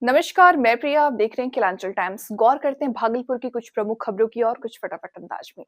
नमस्कार, मैं प्रिया। आप देख रहे हैं किलांचल टाइम्स। गौर करते हैं भागलपुर की कुछ प्रमुख खबरों की और कुछ फटाफट अंदाज में।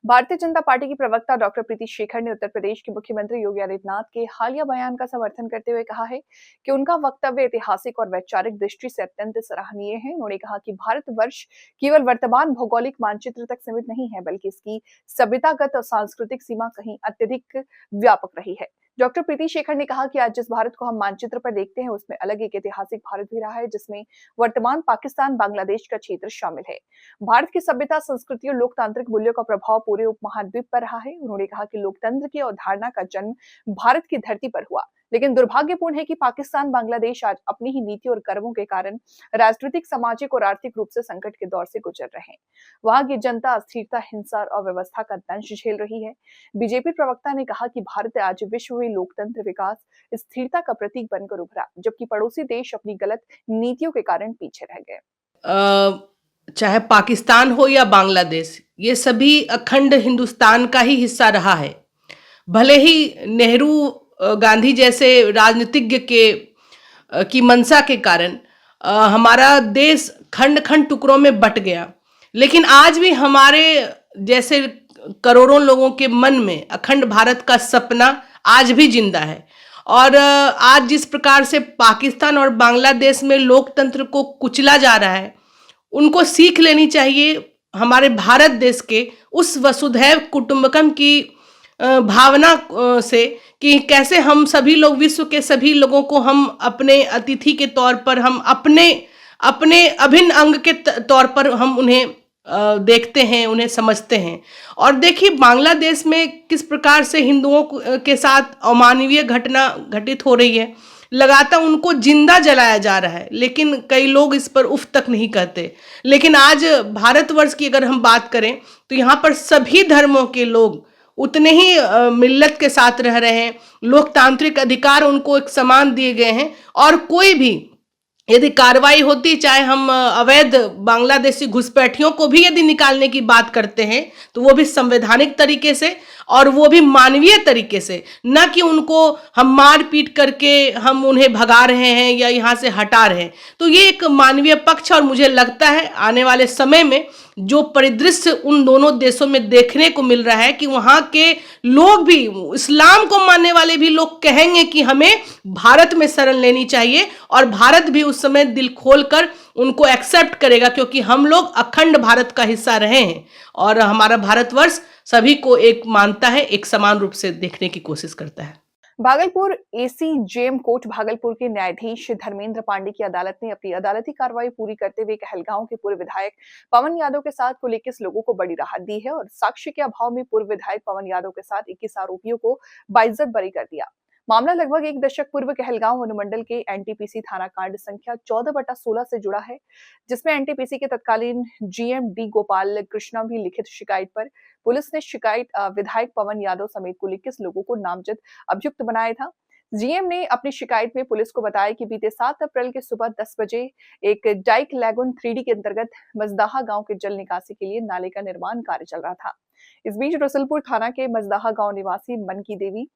भारतीय जनता पार्टी की प्रवक्ता डॉक्टर प्रीति शेखर ने उत्तर प्रदेश के मुख्यमंत्री योगी आदित्यनाथ के हालिया बयान का समर्थन करते हुए कहा है कि उनका वक्तव्य ऐतिहासिक और वैचारिक दृष्टि से अत्यंत सराहनीय है। उन्होंने कहा कि भारतवर्ष केवल वर्तमान भौगोलिक मानचित्र तक सीमित नहीं है, बल्कि इसकी सभ्यतागत और सांस्कृतिक सीमा कहीं अत्यधिक व्यापक रही है। डॉक्टर प्रीति शेखर ने कहा कि आज जिस भारत को हम मानचित्र पर देखते हैं, उसमें अलग एक ऐतिहासिक भारत भी रहा है, जिसमें वर्तमान पाकिस्तान, बांग्लादेश का क्षेत्र शामिल है। भारत की सभ्यता, संस्कृति और लोकतांत्रिक मूल्यों का प्रभाव पूरे उपमहाद्वीप पर रहा है। उन्होंने कहा कि लोकतंत्र की अवधारणा का जन्म भारत की धरती पर हुआ, लेकिन दुर्भाग्यपूर्ण है कि पाकिस्तान, बांग्लादेश आज अपनी ही नीति और कर्मों के कारण राजनीतिक, सामाजिक और आर्थिक रूप से संकट के दौर से गुजर रहे हैं। वहां की जनता अस्थिरता, हिंसा और अव्यवस्था का दंश झेल रही है। बीजेपी प्रवक्ता ने कहा कि भारत आज विश्व में लोकतंत्र, विकास, स्थिरता का प्रतीक बनकर उभरा, जबकि पड़ोसी देश अपनी गलत नीतियों के कारण पीछे रह गए। चाहे पाकिस्तान हो या बांग्लादेश, ये सभी अखंड हिंदुस्तान का ही हिस्सा रहा है। भले ही नेहरू, गांधी जैसे राजनीतिज्ञ की मंशा के कारण हमारा देश खंड खंड टुकड़ों में बट गया, लेकिन आज भी हमारे जैसे करोड़ों लोगों के मन में अखंड भारत का सपना आज भी जिंदा है। और आज जिस प्रकार से पाकिस्तान और बांग्लादेश में लोकतंत्र को कुचला जा रहा है, उनको सीख लेनी चाहिए हमारे भारत देश के उस वसुधैव कुटुंबकम की भावना से कि कैसे हम सभी लोग, विश्व के सभी लोगों को हम अपने अतिथि के तौर पर, हम अपने अपने अभिन्न अंग के तौर पर हम उन्हें देखते हैं, उन्हें समझते हैं। और देखिए बांग्लादेश में किस प्रकार से हिंदुओं के साथ अमानवीय घटना घटित हो रही है। लगातार उनको जिंदा जलाया जा रहा है, लेकिन कई लोग इस पर उफ तक नहीं करते। लेकिन आज भारतवर्ष की अगर हम बात करें तो यहाँ पर सभी धर्मों के लोग उतने ही मिल्लत के साथ रह रहे हैं। लोकतांत्रिक अधिकार उनको एक समान दिए गए हैं, और कोई भी यदि कार्रवाई होती, चाहे हम अवैध बांग्लादेशी घुसपैठियों को भी यदि निकालने की बात करते हैं, तो वो भी संवैधानिक तरीके से और वो भी मानवीय तरीके से, न कि उनको हम मार पीट करके हम उन्हें भगा रहे हैं या यहाँ से हटा रहे हैं। तो ये एक मानवीय पक्ष, और मुझे लगता है आने वाले समय में जो परिदृश्य उन दोनों देशों में देखने को मिल रहा है कि वहाँ के लोग भी, इस्लाम को मानने वाले भी लोग कहेंगे कि हमें भारत में शरण लेनी चाहिए, और भारत भी उस समय दिल खोलकर उनको एक्सेप्ट करेगा, क्योंकि हम लोग अखंड भारत का हिस्सा रहे हैं और हमारा भारतवर्ष सभी को एक मानता है, एक समान रूप से देखने की कोशिश करता है। भागलपुर एसीजेएम कोर्ट भागलपुर के न्यायाधीश धर्मेंद्र पांडे की अदालत ने अपनी अदालती कार्रवाई पूरी करते हुए कहलगांव के पूर्व विधायक पवन यादव के साथ कुल 21 लोगों को बड़ी राहत दी है और साक्ष्य के अभाव में पूर्व विधायक पवन यादव के साथ 21 आरोपियों को बाइज्जत बरी कर दिया। मामला लगभग एक दशक पूर्व कहलगांव अनुमंडल के एनटीपीसी थाना कांड संख्या 14/16 से जुड़ा है, जिसमें एनटीपीसी के तत्कालीन जीएम डी गोपाल कृष्णा भी लिखित शिकायत पर पुलिस ने विधायक पवन यादव समेत कुल 21 लोगों को नामजद अभियुक्त बनाया था। जीएम ने अपनी शिकायत में पुलिस को बताया कि बीते 7 अप्रैल के सुबह 10 बजे एक डाइक लैगून 3D के अंतर्गत मजदाहा गांव के जल निकासी के लिए नाले का निर्माण कार्य चल रहा था। इस बीच रसुलपुर थाना के मजदाहा गांव निवासी मनकी देवी,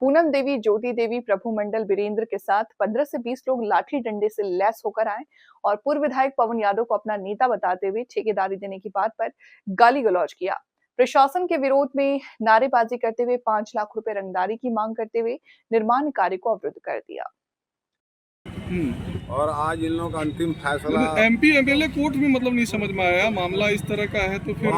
पूनम देवी, ज्योति देवी, प्रभु मंडल, वीरेंद्र के साथ 15 से 20 लोग लाठी डंडे से लैस होकर आए और पूर्व विधायक पवन यादव को अपना नेता बताते हुए ठेकेदारी देने की बात पर गाली गलौज किया। प्रशासन के विरोध में नारेबाजी करते हुए 5 लाख रुपए रंगदारी की मांग करते हुए निर्माण कार्य को अवरुद्ध कर दिया। और आज इन लोगों का अंतिम फैसला एमपी एमएलए कोर्ट में मतलब नहीं समझ में आया, मामला इस तरह का है तो फिर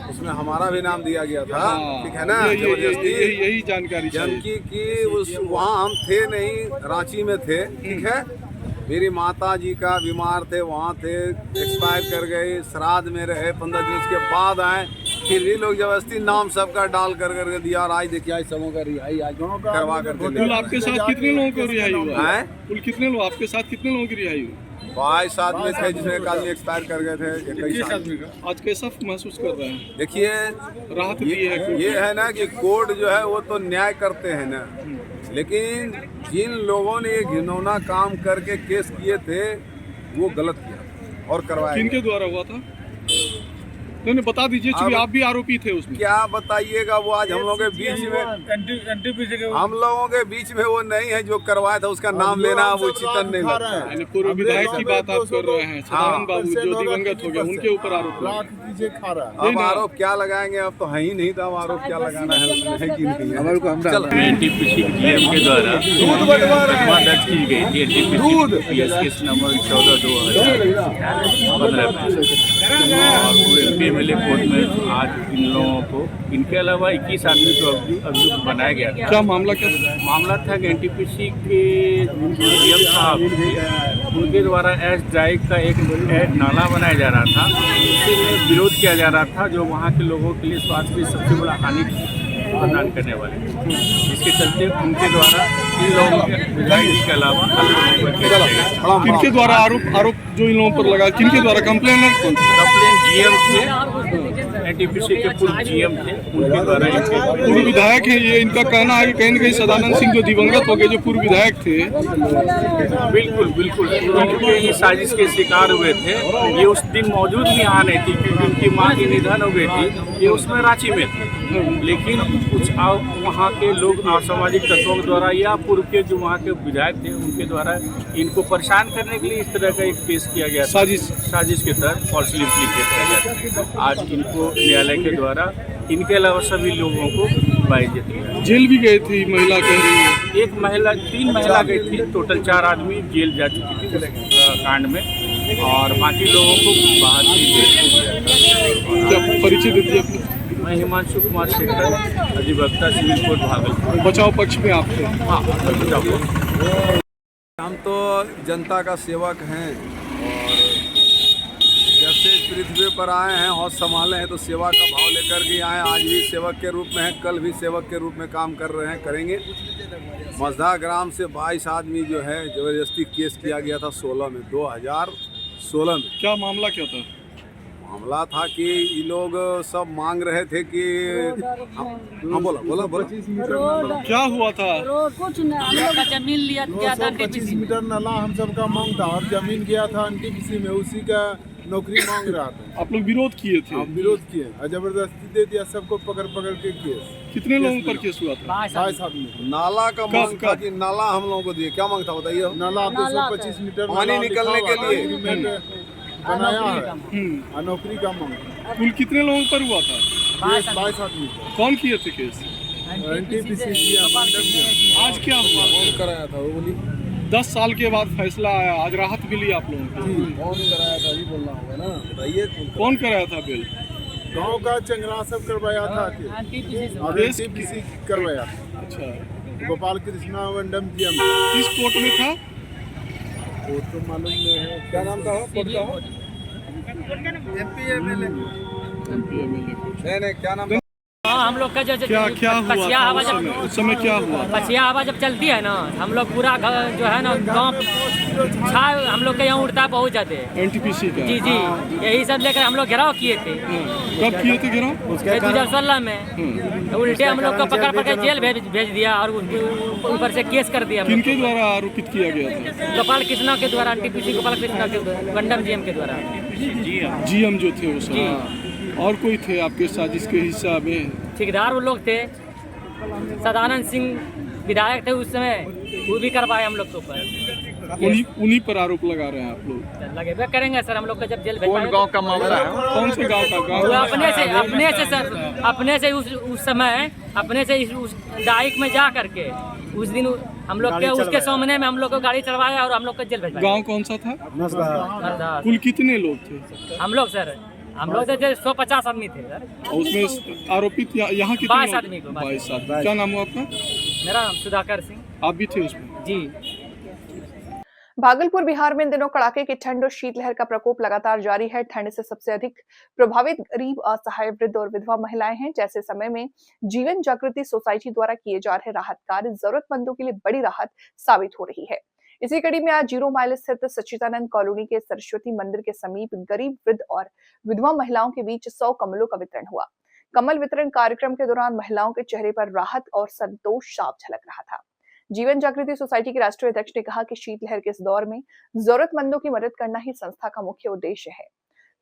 उसमें हमारा भी नाम दिया गया था। ठीक है ना, यही जानकारी जबकि कि उस वहाँ हम थे नहीं, रांची में थे। ठीक है, मेरी माता जी का बीमार थे, वहाँ थे, एक्सपायर कर गए, श्राद्ध में रहे 15 दिन, उसके बाद आए, फिर भी लोग जबरदस्ती नाम सबका डाल कर दिया। और आज देखिए, आज सबों का रिहाई आज करवा कर कुल आपके साथ कितने लोगों को रिहाई हुआ है? कुल कितने लोग आपके साथ, कितने लोगों की रिहाई हुई? 22 आदमी थे, जिसमें एक आदमी एक्सपायर कर गए थे। 21 आदमी का आज कैसा महसूस कर रहे हैं? देखिए, राहत ये है ना कि कोर्ट जो है वो तो न्याय करते हैं ना, लेकिन जिन लोगों ने ये घिनौना काम करके केस किए थे वो गलत किया और करवाया। किनके द्वारा हुआ था? नहीं बता दीजिए, चूंकि अब- आप भी आरोपी थे उसमें। क्या बताइएगा, वो आज हम लोगों के बीच में, हम लोगों के बीच में वो नहीं है जो करवाया था, उसका नाम लेना वो चितन नहीं लगता है। यानी पूर्व विधायक की बात आप कर रहे हैं, सदानंद बाबू जो दिवंगत हो गए, उनके ऊपर आरोप लगा। अब आरोप क्या लगाएंगे, अब तो है ही नहीं था, अब आरोप क्या लगाना है उसमें, है कि नहीं है? चल एनटीपीसी जीएम के द्वारा मुकदमा दर्ज की गई थी एनटीपीसी पीएस केस नंबर 14/2015 में, और वो एमपी कोर्ट में आज इन लोगों को, इनके अलावा 21 आदमी को अभियुक्त बनाया गया था। क्या मामला क्या था? मामला था कि एनटीपीसी के जीएम साहब थे, उनके द्वारा एस ड्राइव का एक नाला बनाया जा रहा था, उसी में विरोध किया जा रहा था, जो वहाँ के लोगों के लिए स्वास्थ्य के लिए सबसे बड़ा हानि प्रदान करने वाले, जिसके चलते उनके द्वारा इन लोगों के विधायक जी के अलावा अन्य लोगों पर केस किया गया। किनके द्वारा आरोप जो इन लोगों पर लगा, किनके द्वारा? कंप्लेनेंट कौन? कंप्लेंट जीएम थे, एनटीपीसी के पूर्व जीएम थे, उनके द्वारा पूर्व विधायक है ये, इनका कहना है कि कहीं न कहीं सदानंद सिंह जो दिवंगत हो गए, जो पूर्व विधायक थे। बिल्कुल बिल्कुल क्योंकि ये साजिश के शिकार हुए थे, ये उस दिन मौजूद भी यहाँ नहीं थी, क्योंकि उनकी माँ की निधन हो गई थी, ये उसमें रांची में थे, लेकिन कुछ वहाँ के लोग असामाजिक तत्वों के द्वारा या पूर्व के जो वहाँ के विधायक थे उनके द्वारा इनको परेशान करने के लिए इस तरह का एक केस किया गया था। साजिश के तहत फॉल्सली इम्प्लीकेट किया गया था। आज इनको न्यायालय के द्वारा इनके अलावा सभी लोगों को बाइज्जत किया। जेल भी गए थे महिला, कह रही है। एक महिला, 3 महिला गई थी, टोटल 4 आदमी जेल जा चुकी थी उस कांड में, और बाकी लोगों को बाहर से क्या परिचय दे दिया आपने? मैं हिमांशु कुमार शेखर, अधिवक्ता सिविल कोर्ट भागलपुर। बचाव पक्ष में आप थे? हाँ, बचाओ। हम तो जनता का सेवक हैं, और जब से इस पृथ्वी पर आए हैं, हौज संभाले हैं, तो सेवा का भाव लेकर के आए। आज भी सेवक के रूप में हैं, कल भी सेवक के रूप में काम कर रहे हैं, करेंगे। मजदा ग्राम से 22 आदमी जो है जबरदस्ती केस किया गया था 2016 में। क्या मामला क्या था? मामला था कि ये लोग सब मांग रहे थे कि हाँ बोला क्या हुआ था? कुछ नहीं, हम लोग का जमीन लिया गया था 25 मीटर नाला हम सबका मांग था, और जमीन गया था एनटीपीसी में, उसी का नौकरी मांग रहा था। आप लोग विरोध किए थे? हम विरोध किए और जबरदस्ती दे दिया, सबको पकड़ के केस। कितने लोगों पर केस हुआ था? 22 आदमी। नाला का मांग था कि नाला हम लोगों को दिए। क्या मांग था बताइए? नाला 225 मीटर पानी नाला निकलने लिखा के हुआ लिए। था, एग्रीमेंट बनाया है, और नौकरी का मांग था। कुल कितने लोगों पर हुआ था? केस 22 आदमी का। कौन किए थे केस? एनटीपीसी आज क्या हुआ? कौन कराया था वो बोली? 10 साल के बाद फैसला आया, आज राहत मिली आप लोगों को। कौन कराया था ये बोलना होगा ना, बताइए। कौन कराया था बेल? गांव का चंगरा सब करवाया था, और एनटीपीसी करवाया था। अच्छा, गोपाल कृष्णा वंडम जी किस कोर्ट में था? वो तो मालूम नहीं है। क्या नाम था कोर्ट का? नहीं, क्या नाम था? हाँ, हम लोग का जो क्या हुआ पछिया था हवा उस जब समय? उस समय क्या हुआ? पछिया हवा जब चलती है ना, हम लोग पूरा जो है ना गाँव छाय हम लोग के यहाँ उड़ता है बहुत ज्यादा। एनटीपीसी का? जी जी, यही सब लेकर हम लोग घेराव किए थे। कब किए थे गिराव? 2016 में उल्टे हम लोग को पकड़ के जेल भेज दिया, और ऊपर से केस कर दिया। किनके द्वारा आरोपित किया गया था? गोपाल कृष्णा के द्वारा, एनटीपीसी गोपाल कृष्णा के वंडम जीएम के द्वारा। जीएम जो थे उस समय। और कोई थे आपके साजिश के हिस्सा में? ठेकेदार वो लोग थे, सदानंद सिंह विधायक थे उस समय, वो भी करवाए हम लोग के ऊपर। उन्हीं पर आरोप लगा रहे हैं आप लोग? लगेबे करेंगे सर, हम लोग का जब जेल कौन गांव का मामला है? कौन से गांव का? वो अपने से सर, अपने से उस समय अपने से उस डाइक में जा करके उस दिन हम लोग के उसके सामने में हम लोग को गाड़ी चढ़वाया, और हम लोग को जेल भेजवाया। गांव कौन सा था? मजदा। कुल कितने लोग थे? हम लोग तो 150 आदमी थे सर। और उसमें आरोपित यहाँ कितने 22 लोग? आदमी को। 22 आदमी। क्या नाम हुआ आपका? मेरा नाम सुधाकर सिंह। आप भी थे उसमें? जी। भागलपुर बिहार में इन दिनों कड़ाके की ठंड और शीतलहर का प्रकोप लगातार जारी है। ठंड से सबसे अधिक प्रभावित गरीब, असहाय, वृद्ध और विधवा महिलाएं हैं। जैसे समय में जीवन जागृति सोसाइटी द्वारा किए जा रहे राहत कार्य जरूरतमंदों के लिए बड़ी राहत साबित हो रही है। इसी कड़ी में आज 0 माइल स्थित सच्चिदानंद कॉलोनी के सरस्वती मंदिर के समीप गरीब, वृद्ध और विधवा महिलाओं के बीच 100 कमलों का वितरण हुआ। कमल वितरण कार्यक्रम के दौरान महिलाओं के चेहरे पर राहत और संतोष साफ झलक रहा था। जीवन जागृति सोसाइटी के राष्ट्रीय अध्यक्ष ने कहा कि शीतलहर के इस दौर में जरूरतमंदों की मदद करना ही संस्था का मुख्य उद्देश्य है।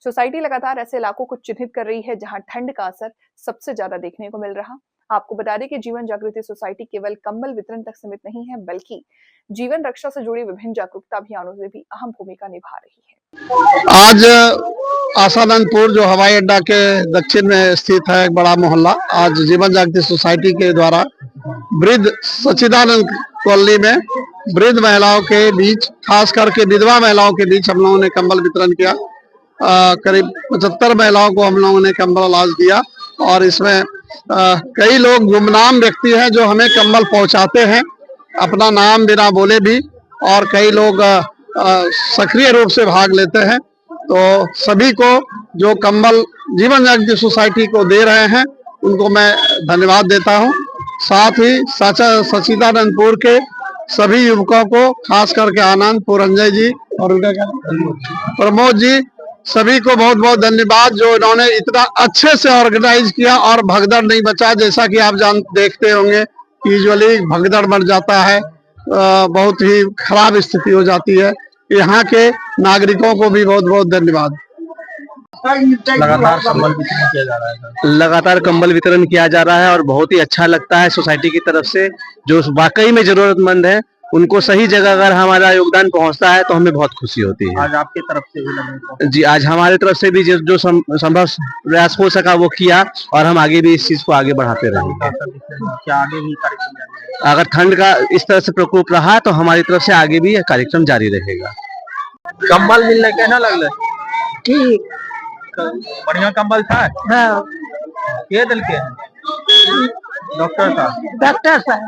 सोसाइटी लगातार ऐसे इलाकों को चिन्हित कर रही है जहां ठंड का असर सबसे ज्यादा देखने को मिल रहा। आपको बता दें कि जीवन जागृति सोसाइटी केवल कंबल वितरण तक सीमित नहीं है, बल्कि जीवन रक्षा से जुड़ी विभिन्न जागरूकता अभियानों में भी अहम भूमिका निभा रही है। आज आसानंदपुर जो हवाई अड्डा के दक्षिण में स्थित है एक बड़ा मोहल्ला, आज जीवन जागृति सोसाइटी के द्वारा वृद्ध सच्चिदानंद कॉलोनी में वृद्ध महिलाओं के बीच, खास करके विधवा महिलाओं के बीच हम लोगों ने कंबल वितरण किया। करीब 75 महिलाओं को हम लोगों ने कंबल आज दिया और इसमें कई लोग गुमनाम व्यक्ति हैं जो हमें कंबल पहुंचाते हैं अपना नाम बिना बोले भी, और कई लोग सक्रिय रूप से भाग लेते हैं। तो सभी को जो कंबल जीवन जागृति सोसाइटी को दे रहे हैं उनको मैं धन्यवाद देता हूं। साथ ही सच्चिदानंदपुर के सभी युवकों को, खास करके आनंद, पुरंजय जी और उनका प्रमोद जी, सभी को बहुत बहुत धन्यवाद जो इन्होंने इतना अच्छे से ऑर्गेनाइज किया और भगदड़ नहीं बचा। जैसा कि आप देखते होंगे यूजुअली भगदड़ बढ़ जाता है, बहुत ही खराब स्थिति हो जाती है। यहाँ के नागरिकों को भी बहुत बहुत धन्यवाद। लगातार कंबल वितरण किया जा रहा है और बहुत ही अच्छा लगता है सोसाइटी की तरफ से। जो वाकई में जरूरतमंद है उनको सही जगह अगर हमारा योगदान पहुंचता है तो हमें बहुत खुशी होती है। आज आपकी तरफ से भी जी, आज हमारे तरफ से भी जो संभव प्रयास हो सका वो किया और हम आगे भी इस चीज को आगे बढ़ाते रहेंगे। क्या आगे भी कार्यक्रम अगर ठंड का इस तरह से प्रकोप रहा तो हमारी तरफ से आगे भी कार्यक्रम जारी रहेगा। कंबल मिलने कहना लगल ठीक बढ़िया कंबल था। हाँ। के दिल के डॉक्टर साहब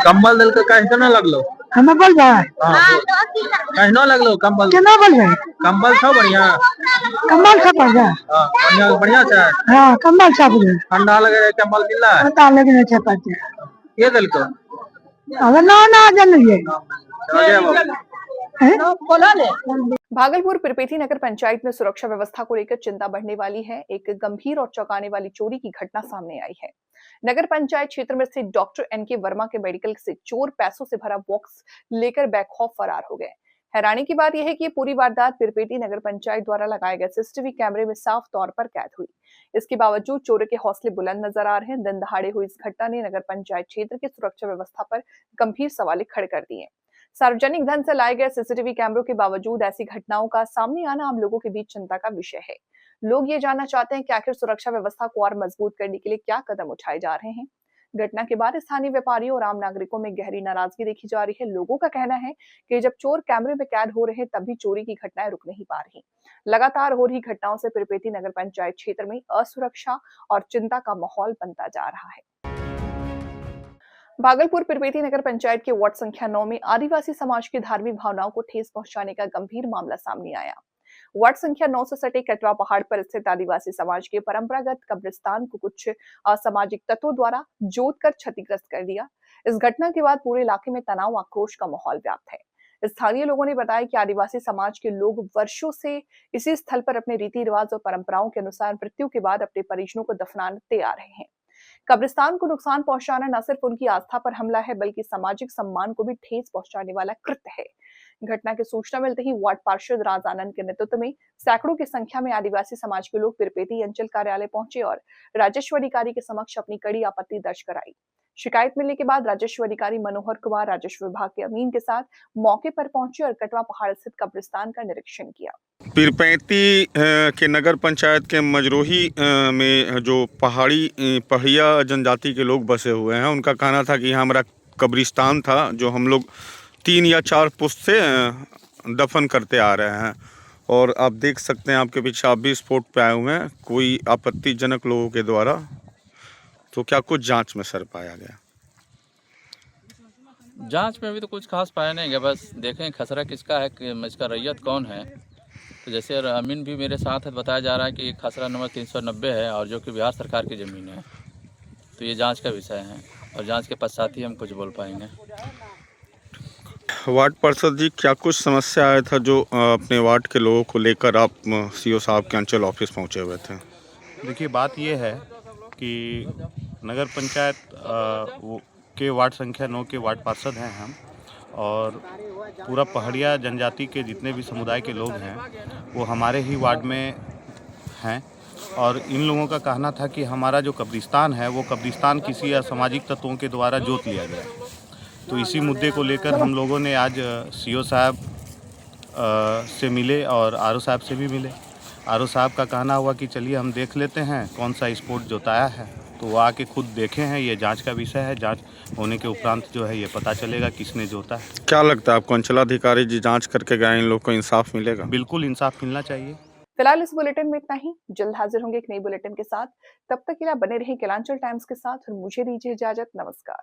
कंबल दिल के कहना लगलो हमें बोल रहा है कहना लगलो कंबल केना बोल रहे कंबल था बढ़िया कमल से पड़ रहा बढ़िया बढ़िया था। हाँ कमल से पड़ ठंडा लगे रहे कंबल मिला पता लगने से पड़ते के दिल को अगर ना जानिए भागलपुर पिरपेटी नगर पंचायत में सुरक्षा व्यवस्था को लेकर चिंता बढ़ने वाली है। एक गंभीर और चौंकाने वाली चोरी की घटना सामने आई है। नगर पंचायत क्षेत्र में स्थित डॉक्टर एनके वर्मा के मेडिकल से चोर पैसों से भरा बॉक्स लेकर बेखौफ फरार हो गए। हैरानी की बात यह है कि ये पूरी वारदात पिरपेटी नगर पंचायत द्वारा लगाए गए सीसीटीवी कैमरे में साफ तौर पर कैद हुई। इसके बावजूद चोरों के हौसले बुलंद नजर आ रहे हैं। दिन दहाड़े हुई इस घटना ने नगर पंचायत क्षेत्र की सुरक्षा व्यवस्था पर गंभीर सवाल खड़े कर दिए। सार्वजनिक धन से लाए गए सीसीटीवी कैमरों के बावजूद ऐसी घटनाओं का सामने आना आम लोगों के बीच चिंता का विषय है। लोग ये जानना चाहते हैं कि आखिर सुरक्षा व्यवस्था को और मजबूत करने के लिए क्या कदम उठाए जा रहे हैं। घटना के बाद स्थानीय व्यापारियों और आम नागरिकों में गहरी नाराजगी देखी जा रही है। लोगों का कहना है कि जब चोर कैमरे में कैद हो रहे हैं तब भी चोरी की घटनाएं रुक नहीं पा रही। लगातार हो रही घटनाओं से पिरपेटी नगर पंचायत क्षेत्र में असुरक्षा और चिंता का माहौल बनता जा रहा है। भागलपुर पिरपेटी नगर पंचायत के वार्ड संख्या 9 में आदिवासी समाज की धार्मिक भावनाओं को ठेस पहुंचाने का गंभीर मामला सामने आया। वार्ड संख्या 9 से सटे कटवा पहाड़ पर स्थित आदिवासी समाज के परंपरागत कब्रिस्तान को कुछ असामाजिक तत्वों द्वारा जोतकर क्षतिग्रस्त कर दिया। इस घटना के बाद पूरे इलाके में तनाव आक्रोश का माहौल व्याप्त है। स्थानीय लोगों ने बताया कि आदिवासी समाज के लोग वर्षों से इसी स्थल पर अपने रीति रिवाज और परंपराओं के अनुसार मृत्यु के बाद अपने परिजनों को दफनाते आ रहे हैं। कब्रिस्तान को नुकसान पहुंचाना न सिर्फ उनकी आस्था पर हमला है बल्कि सामाजिक सम्मान को भी ठेस पहुंचाने वाला कृत्य है। घटना की सूचना मिलते ही वार्ड पार्षद राज आनंद के नेतृत्व में सैकड़ों की संख्या में आदिवासी समाज के लोग पिरपेटी अंचल कार्यालय पहुंचे और राजस्व अधिकारी के समक्ष अपनी कड़ी आपत्ति दर्ज कराई। शिकायत मिलने के बाद राजस्व अधिकारी मनोहर कुमार राजस्व विभाग के अमीन के साथ मौके पर पहुंचे और कटवा पहाड़ स्थित कब्रिस्तान का निरीक्षण किया। पिरपेटी के नगर पंचायत के मजरोही में जो पहाड़िया जनजाति के लोग बसे हुए हैं, उनका कहना था कि यहाँ हमारा कब्रिस्तान था जो हम लोग 3 या 4 पुश्त से दफन करते आ रहे हैं। और आप देख सकते हैं आपके पीछे आप भी स्पॉट पे आए हुए हैं कोई आपत्तिजनक लोगों के द्वारा। तो क्या कुछ जांच में सर पाया गया? जांच में अभी तो कुछ खास पाया नहीं गया, बस देखें खसरा किसका है कि इसका रैयत कौन है। तो जैसे अमीन भी मेरे साथ है, बताया जा रहा है कि खसरा नंबर 390 है और जो कि बिहार सरकार की ज़मीन है। तो ये जांच का विषय है और जांच के पश्चात ही हम कुछ बोल पाएंगे। वार्ड पार्षद जी, क्या कुछ समस्या आया था जो अपने वार्ड के लोगों को लेकर आप सीओ साहब के अंचल ऑफिस पहुंचे हुए थे? देखिए, बात ये है कि नगर पंचायत के वार्ड संख्या 9 के वार्ड पार्षद हैं हम, और पूरा पहाड़िया जनजाति के जितने भी समुदाय के लोग हैं वो हमारे ही वार्ड में हैं और इन लोगों का कहना था कि हमारा जो कब्रिस्तान है वो कब्रिस्तान किसी असामाजिक तत्वों के द्वारा जोत लिया गया है। तो इसी मुद्दे को लेकर हम लोगों ने आज सीओ साहब से मिले और आरओ साहब से भी मिले। आरओ साहब का कहना हुआ कि चलिए हम देख लेते हैं कौन सा स्पॉट जोताया है, तो वो आके खुद देखे हैं। ये जांच का विषय है, जांच होने के उपरांत जो है ये पता चलेगा किसने जोता है। क्या लगता है आपको अंचलाधिकारी जी जांच करके गए, इन लोग को इंसाफ मिलेगा? बिल्कुल इंसाफ मिलना चाहिए। फिलहाल इस बुलेटिन में इतना ही। जल्द हाजिर होंगे एक नई बुलेटिन के साथ। तब तक के लिए बने रहें केलांचल टाइम्स के साथ और मुझे दीजिए इजाजत। नमस्कार।